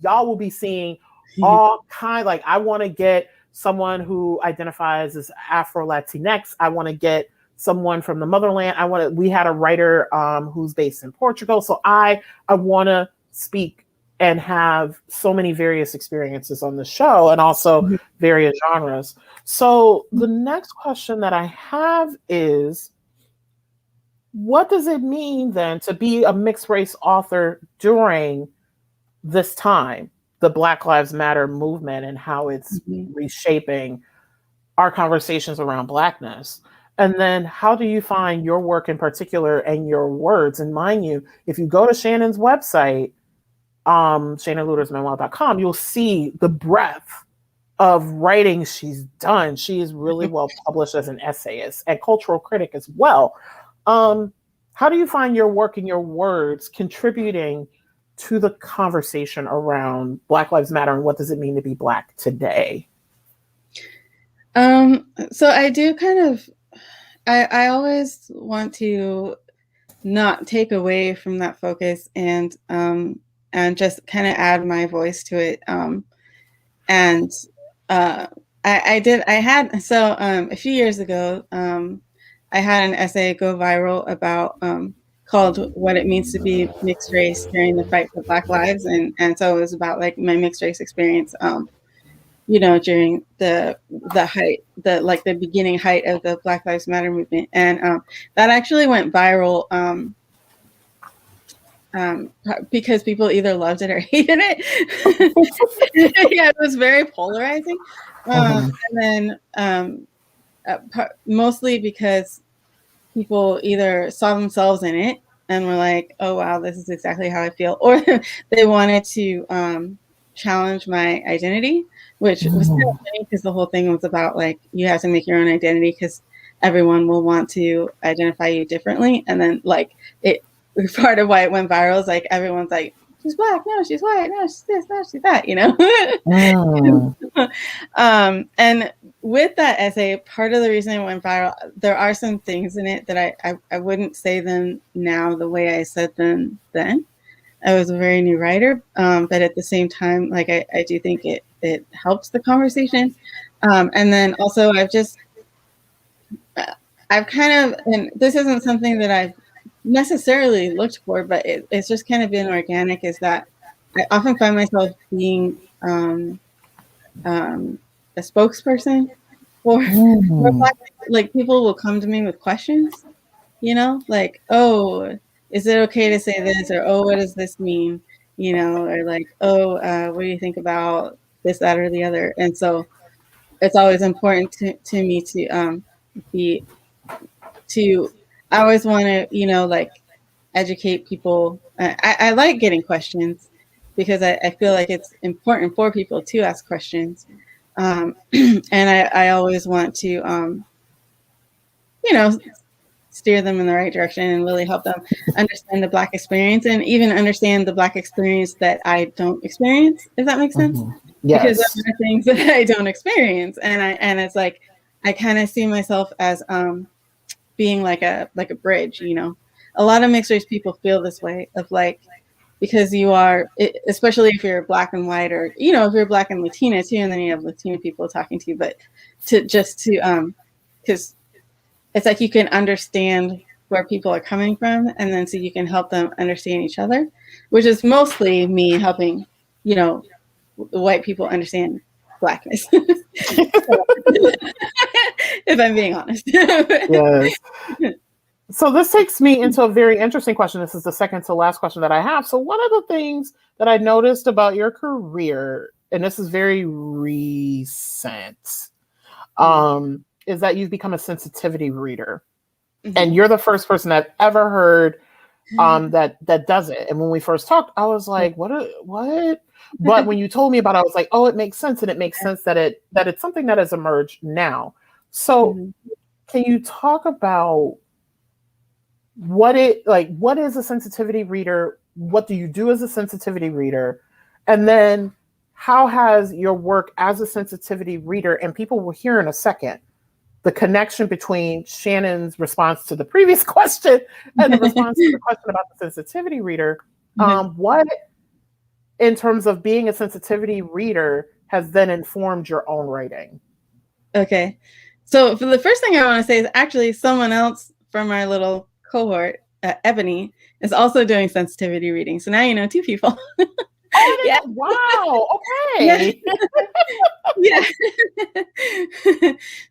y'all will be seeing all kinds, like, I want to get someone who identifies as Afro-Latinx. I want to get someone from the motherland. We had a writer who's based in Portugal. So I want to speak and have so many various experiences on the show, and also various genres. So the next question that I have is, what does it mean then to be a mixed race author during this time, the Black Lives Matter movement, and how it's reshaping our conversations around Blackness? And then how do you find your work in particular and your words? And mind you, if you go to Shannon's website, ShannonLuders-Manuel.com, you'll see the breadth of writing she's done. She is really well published as an essayist and cultural critic as well. How do you find your work and your words contributing to the conversation around Black Lives Matter, and what does it mean to be Black today? So I do kind of, I always want to not take away from that focus, and just kind of add my voice to it. A few years ago, I had an essay go viral about called "What It Means to Be Mixed Race During the Fight for Black Lives," and so it was about, like, my mixed race experience, during the beginning height of the Black Lives Matter movement, and that actually went viral because people either loved it or hated it. Yeah, it was very polarizing, and then mostly because people either saw themselves in it and were like, oh wow, this is exactly how I feel, or they wanted to challenge my identity, which was kind of funny because the whole thing was about, like, you have to make your own identity because everyone will want to identify you differently. And then, like, part of why it went viral is, like, everyone's like, she's Black, no, she's white, no, she's this, no, she's that, and with that essay, part of the reason it went viral, there are some things in it that I wouldn't say them now the way I said them then. I was a very new writer, but at the same time, like, I do think it helps the conversation. And then also I've kind of, and this isn't something that I've necessarily looked for, but it's just kind of been organic, is that I often find myself being a spokesperson for Black, like, people will come to me with questions, like, oh, is it okay to say this, or oh, what does this mean, or like, oh, what do you think about this, that, or the other? And so it's always important to me I always want to, like, educate people. I like getting questions, because I feel like it's important for people to ask questions. And I always want to, you know, steer them in the right direction and really help them understand the Black experience and even understand the Black experience that I don't experience, if that makes sense. Because Yes. there are things that I don't experience. And it's like, I kind of see myself as being like a bridge, you know. A lot of mixed race people feel this way of like, because you are, especially if you're Black and white, or, you know, if you're Black and Latina too, and then you have Latina people talking to you, but because it's like you can understand where people are coming from, and then so you can help them understand each other, which is mostly me helping, you know, white people understand Blackness. If I'm being honest. Yes. So this takes me into a very interesting question. This is the second to last question that I have. So one of the things that I noticed about your career, and this is very recent, is that you've become a sensitivity reader. Mm-hmm. And you're the first person I've ever heard that does it. And when we first talked, I was like, what? But when you told me about it, I was like, oh, it makes sense. And it makes sense that it's something that has emerged now. So can you talk about what is a sensitivity reader? What do you do as a sensitivity reader? And then how has your work as a sensitivity reader, and people will hear in a second, the connection between Shannon's response to the previous question and the response to the question about the sensitivity reader, what, in terms of being a sensitivity reader, has then informed your own writing? Okay. So for the first thing I want to say is actually someone else from our little cohort, Ebony, is also doing sensitivity reading. So now you know two people. Oh, yeah. Wow. Okay. Yeah.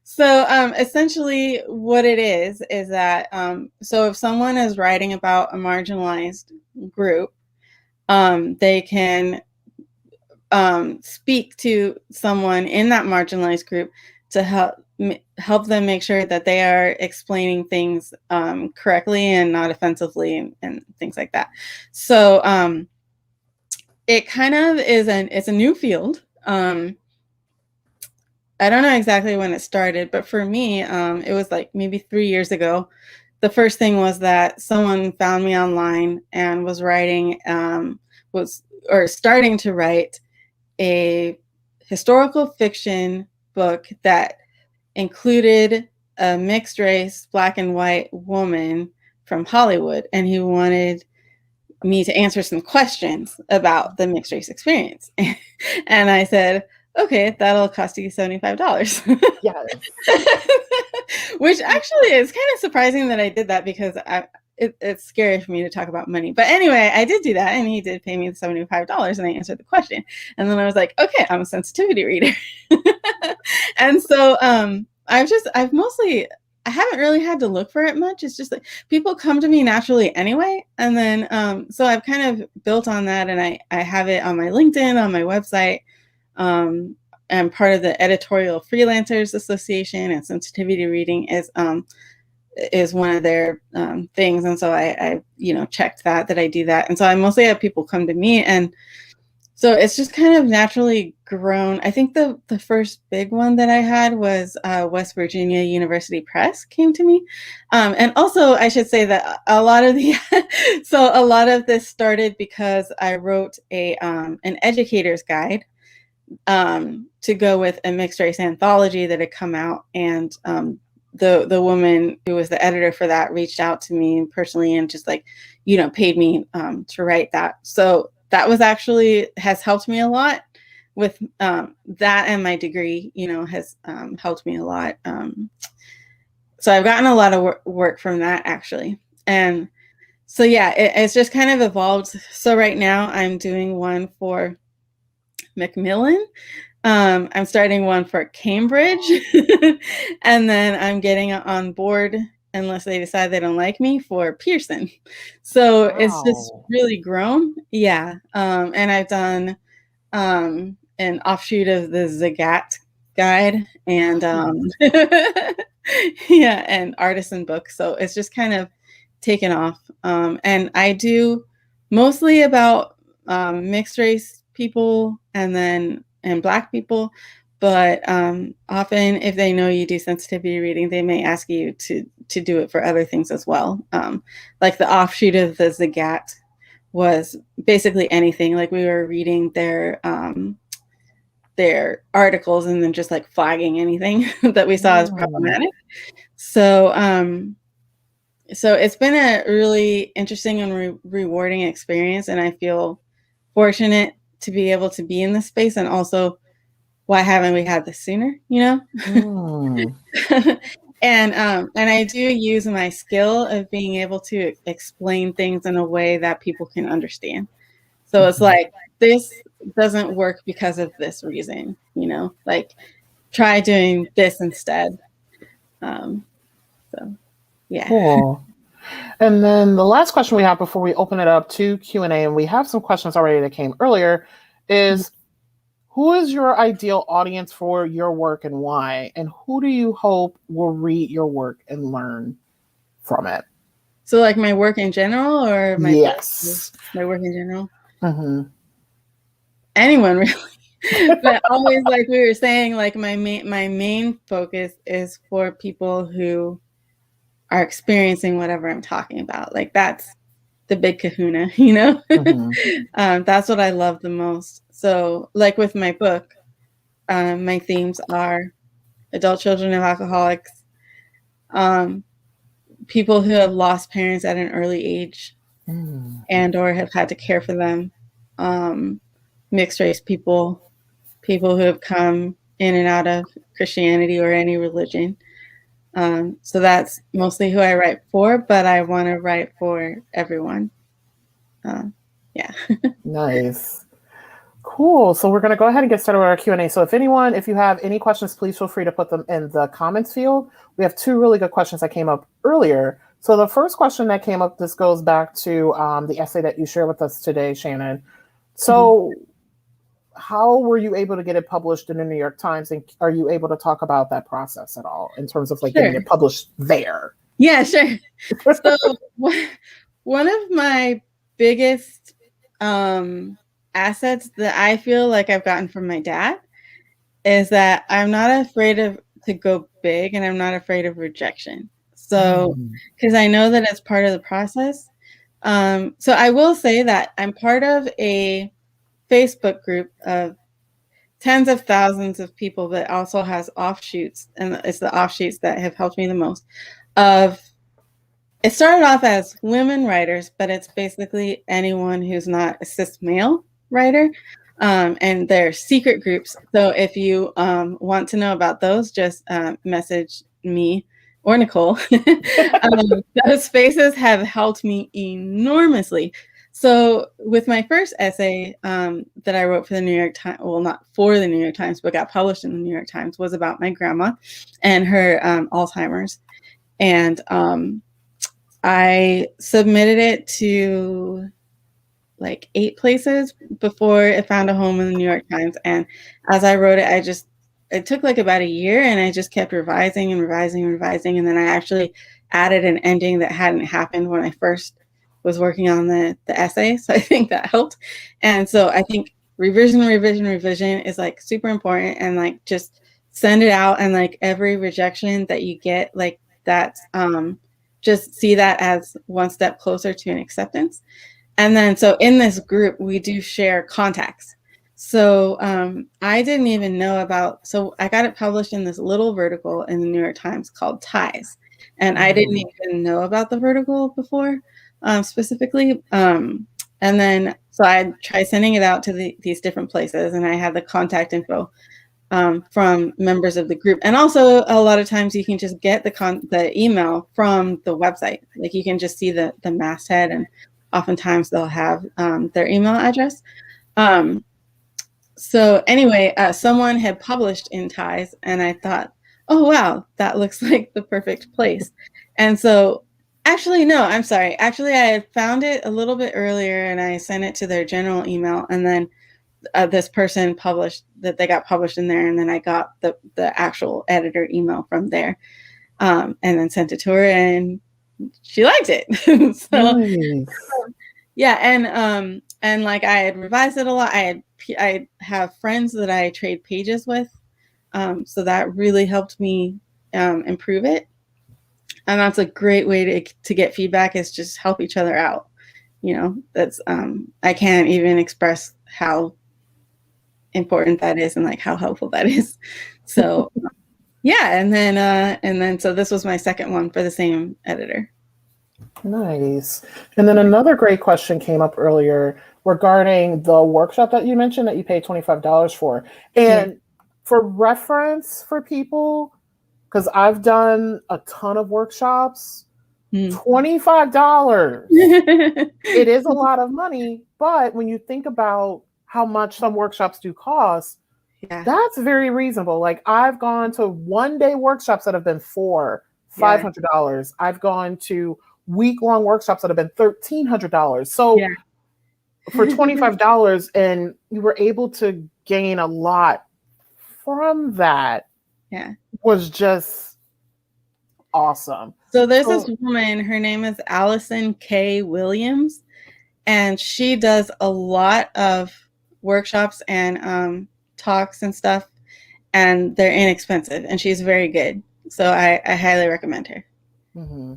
So essentially what it is that so if someone is writing about a marginalized group, they can speak to someone in that marginalized group to help them make sure that they are explaining things correctly and not offensively and things like that. So it kind of is it's a new field. I don't know exactly when it started, but for me, it was like maybe 3 years ago. The first thing was that someone found me online and was writing, starting to write a historical fiction book that included a mixed race, Black and white woman from Hollywood. And he wanted me to answer some questions about the mixed race experience. And I said, okay, that'll cost you $75. Yes. Which actually is kind of surprising that I did that, because it's scary for me to talk about money. But anyway, I did do that, and he did pay me the $75, and I answered the question. And then I was like, okay, I'm a sensitivity reader. And so I haven't really had to look for it much. It's just like people come to me naturally anyway. And then, so I've kind of built on that, and I have it on my LinkedIn, on my website. I'm part of the Editorial Freelancers Association, and sensitivity reading is one of their things. And so I checked that I do that. And so I mostly have people come to me, and so it's just kind of naturally grown. I think the first big one that I had was West Virginia University Press came to me. And also I should say that a lot of this started because I wrote an educator's guide to go with a mixed race anthology that had come out. And the woman who was the editor for that reached out to me personally and just paid me to write that. So that was has helped me a lot with that, and my degree, has helped me a lot. So I've gotten a lot of work from that, actually. And so, yeah, it's just kind of evolved. So right now I'm doing one for Macmillan. I'm starting one for Cambridge. And then I'm getting on board, unless they decide they don't like me, for Pearson. So wow. It's just really grown. Yeah. And I've done an offshoot of the Zagat guide, and yeah, and artisan book. So it's just kind of taken off. And I do mostly about mixed race people and Black people. But often if they know you do sensitivity reading, they may ask you to do it for other things as well. Like the offshoot of the Zagat was basically anything. Like we were reading their articles and then just like flagging anything that we saw as problematic. So it's been a really interesting and rewarding experience, and I feel fortunate to be able to be in this space. And also, why haven't we had this sooner? And I do use my skill of being able to explain things in a way that people can understand. So it's like, this doesn't work because of this reason, like try doing this instead. So yeah. Cool. And then the last question we have before we open it up to Q&A, and we have some questions already that came earlier, is who is your ideal audience for your work and why? And who do you hope will read your work and learn from it? So like my work in general, or my work in general? Anyone really. But always, like we were saying, like my main focus is for people who are experiencing whatever I'm talking about. Like that's the big kahuna, That's what I love the most. So like with my book, my themes are adult children of alcoholics, people who have lost parents at an early age and or have had to care for them, mixed race people who have come in and out of Christianity or any religion. So that's mostly who I write for, but I want to write for everyone. Yeah. Nice. Cool. So we're going to go ahead and get started with our Q&A. So if you have any questions, please feel free to put them in the comments field. We have two really good questions that came up earlier. So the first question that came up, this goes back to the essay that you shared with us today, Shannon. So how were you able to get it published in the New York Times? And are you able to talk about that process at all in terms of like getting it published there? Yeah, sure. So one of my biggest assets that I feel like I've gotten from my dad is that I'm not afraid to go big, and I'm not afraid of rejection. So, because I know that it's part of the process. So I will say that I'm part of a Facebook group of tens of thousands of people that also has offshoots, and it's the offshoots that have helped me the most. It started off as women writers, but it's basically anyone who's not a cis male writer, and they're secret groups. So if you want to know about those, just message me or Nicole. Those spaces have helped me enormously. So with my first essay that I wrote for the New York Times, well, not for the New York Times, but got published in the New York Times, was about my grandma and her Alzheimer's. And I submitted it to like 8 places before it found a home in the New York Times. And as I wrote it, it took like about a year, and I just kept revising and revising and revising. And then I actually added an ending that hadn't happened when I first was working on the essay. So I think that helped. And so I think revision is like super important, and like just send it out, and like every rejection that you get, like that's just see that as one step closer to an acceptance. And then so in this group, we do share contacts. So I didn't even know so I got it published in this little vertical in the New York Times called Ties. And I didn't even know about the vertical before specifically. And then so I tried sending it out to these different places, and I had the contact info from members of the group. And also a lot of times you can just get the email from the website. Like you can just see the masthead, and oftentimes they'll have their email address. So anyway, someone had published in Ties, and I thought, oh, wow, that looks like the perfect place. And so actually, no, I'm sorry. Actually, I had found it a little bit earlier, and I sent it to their general email, and then this person published that they got published in there, and then I got the actual editor email from there, and then sent it to her, and she liked it. So nice. yeah, and like I had revised it a lot. I have friends that I trade pages with, so that really helped me improve it. And that's a great way to get feedback, is just help each other out. That's I can't even express how important that is and like how helpful that is. So yeah, and then so this was my second one for the same editor. Nice. And then another great question came up earlier regarding the workshop that you mentioned that you paid $25 for. And for reference for people, because I've done a ton of workshops, $25. It is a lot of money, but when you think about how much some workshops do cost, that's very reasonable. Like I've gone to one-day workshops that have been $500. I've gone to week-long workshops that have been $1,300. So for $25, and you were able to gain a lot from that, was just awesome. So there's this woman, her name is Allison K. Williams, and she does a lot of workshops and talks and stuff, and they're inexpensive, and she's very good. So I highly recommend her. Mm-hmm.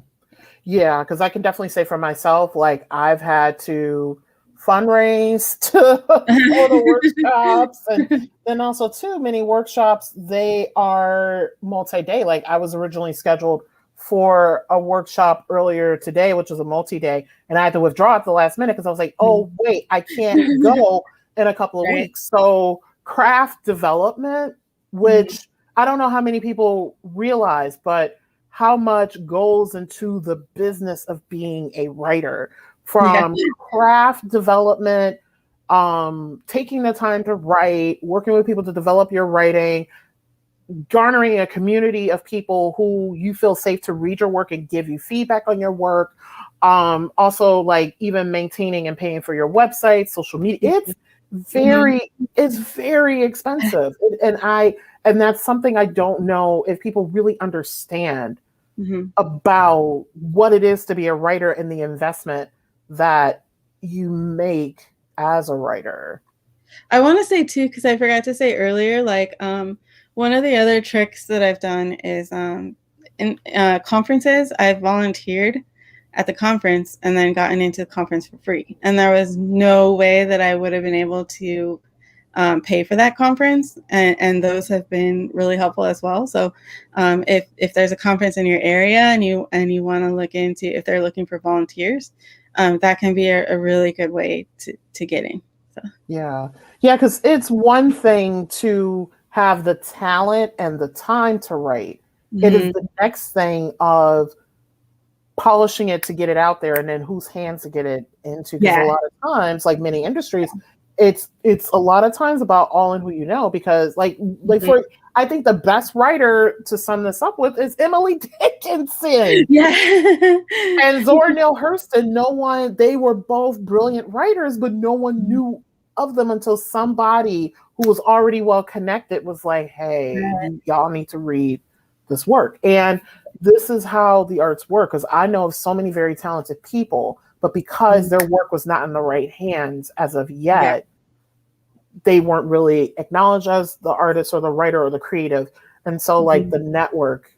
Yeah, because I can definitely say for myself, like I've had to fundraise to go to workshops, and then also too many workshops, they are multi-day. Like I was originally scheduled for a workshop earlier today, which was a multi-day, and I had to withdraw at the last minute because I was like, oh wait, I can't go in a couple of weeks. So craft development, which I don't know how many people realize, but how much goes into the business of being a writer, from craft development, taking the time to write, working with people to develop your writing, garnering a community of people who you feel safe to read your work and give you feedback on your work. Also like even maintaining and paying for your website, social media. It's very expensive. And that's something I don't know if people really understand about what it is to be a writer and the investment that you make as a writer. I want to say too, because I forgot to say earlier, like one of the other tricks that I've done is in conferences, I've volunteered at the conference and then gotten into the conference for free. And there was no way that I would have been able to pay for that conference, and those have been really helpful as well. So if there's a conference in your area and you want to look into if they're looking for volunteers, that can be a really good way to get in. So. Yeah, because it's one thing to have the talent and the time to write. It is the next thing of polishing it to get it out there, and then whose hands to get it into. Because a lot of times, like many industries, it's a lot of times about all in who you know. Because like for I think the best writer to sum this up with is Emily Dickinson. And Zora Neale Hurston. They were both brilliant writers, but no one knew of them until somebody who was already well connected was like, hey, y'all need to read this work. And this is how the arts work, because I know of so many very talented people, but because their work was not in the right hands as of yet, they weren't really acknowledged as the artist or the writer or the creative. And so like the network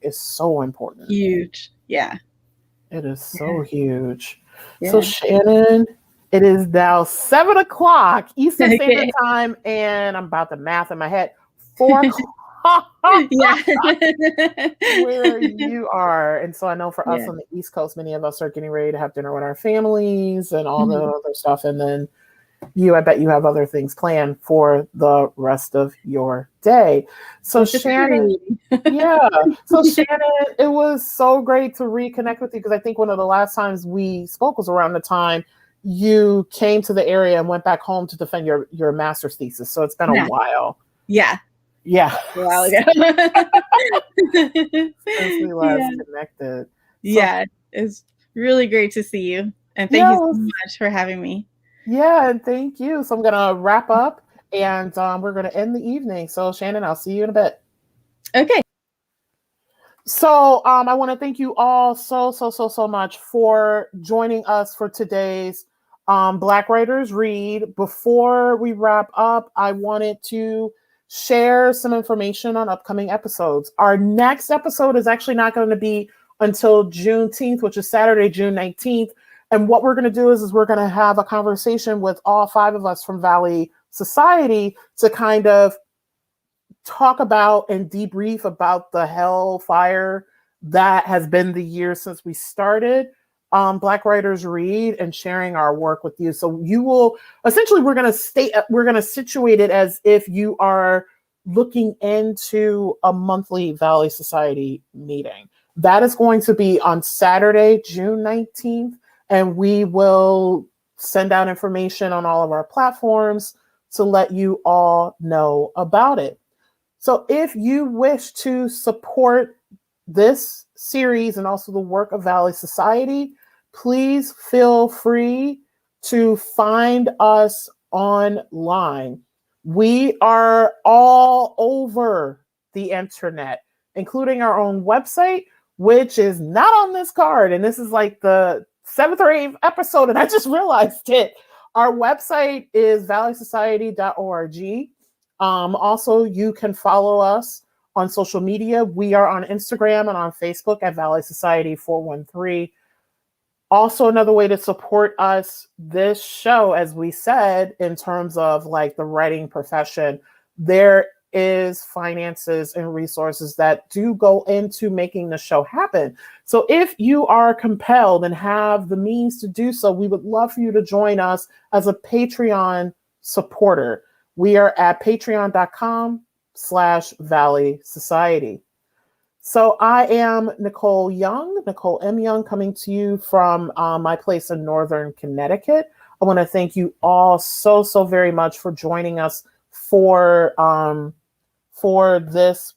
is so important. Huge. Yeah. It is so huge. Yeah. So Shannon, it is now 7 o'clock Eastern Standard Time, and I'm about to math in my head. 4 o'clock. Where you are. And so I know for us on the East Coast, many of us are getting ready to have dinner with our families and all the other stuff. And then I bet you have other things planned for the rest of your day. So Shannon, So Shannon, it was so great to reconnect with you, because I think one of the last times we spoke was around the time you came to the area and went back home to defend your master's thesis. So it's been a while. Yeah. A while ago. Since we last connected. It's really great to see you. And thank you so much for having me. Yeah, and thank you. So I'm going to wrap up, and we're going to end the evening. So Shannon, I'll see you in a bit. Okay. So I want to thank you all so much for joining us for today's Black Writers Read. Before we wrap up, I wanted to share some information on upcoming episodes. Our next episode is actually not going to be until Juneteenth, which is Saturday, June 19th. And what we're going to do is we're going to have a conversation with all 5 of us from Valley Society to kind of talk about and debrief about the hellfire that has been the year since we started Black Writers Read and sharing our work with you. So you will essentially, we're going to situate it as if you are looking into a monthly Valley Society meeting. That is going to be on Saturday, June 19th, and we will send out information on all of our platforms to let you all know about it. So if you wish to support this series and also the work of Valley Society, please feel free to find us online. We are all over the internet, including our own website, which is not on this card. And this is like the 7th or 8th episode, and I just realized it. Our website is valleysociety.org. Also, you can follow us on social media. We are on Instagram and on Facebook at Valley Society 413. Also, another way to support us, this show, as we said, in terms of like the writing profession, there is finances and resources that do go into making the show happen. So if you are compelled and have the means to do so, we would love for you to join us as a Patreon supporter. We are at patreon.com/Valley Society. So I am Nicole M. Young, coming to you from my place in Northern Connecticut. I want to thank you all so very much for joining us for this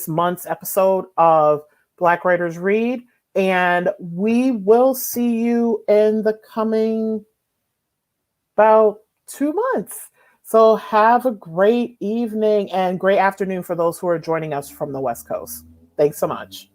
month's episode of Black Writers Read. And we will see you in the coming about 2 months. So have a great evening and great afternoon for those who are joining us from the West Coast. Thanks so much.